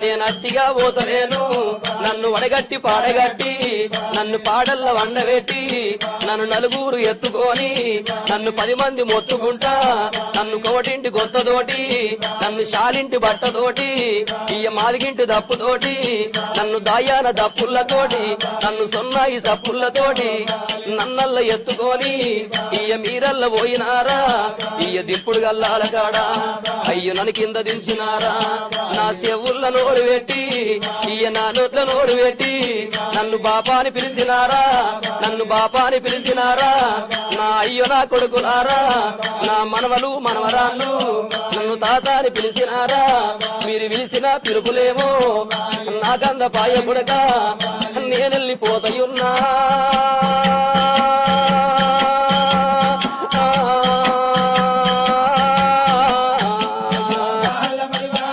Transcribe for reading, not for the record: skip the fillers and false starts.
నేనట్టిగా పోతలేను నన్ను వడగట్టి పాడగట్టి నన్ను పాడల్ల వండబెట్టి నన్ను నలుగురు ఎత్తుకొని నన్ను 10 మంది మొత్తుకుంటా నన్ను కోటింటి గొత్తతోటి నన్ను శాలింటి బట్టతోటి ఇయ్య మాదిగింటి దప్పుతోటి నన్ను దాయాన దప్పులతోటి నన్ను సొన్నాయి సప్పులతోటి నన్నల్ల ఎత్తుకొని ఇయ్య మీరల్ల పోయినారా ఇయ్య దింపుడు గల్లాల కాడా అయ్యో నన్ను కింద దించినారా నా చెవుల్ల నోరు పెట్టి ఇయ్య నా నోట్ల నోరు పెట్టి నన్ను బాపాని పిలిచినారా నన్ను బాపాని పిలిచినారా నా అయ్యో నా కొడుకులారా నా మనవలు మనవరాళ్ళు నన్ను తాతాని పిలిచినారా మీరు పిలిచిన పిలుపులేమో నాకంద పాయ కొడక నేనెళ్ళిపోతయున్నా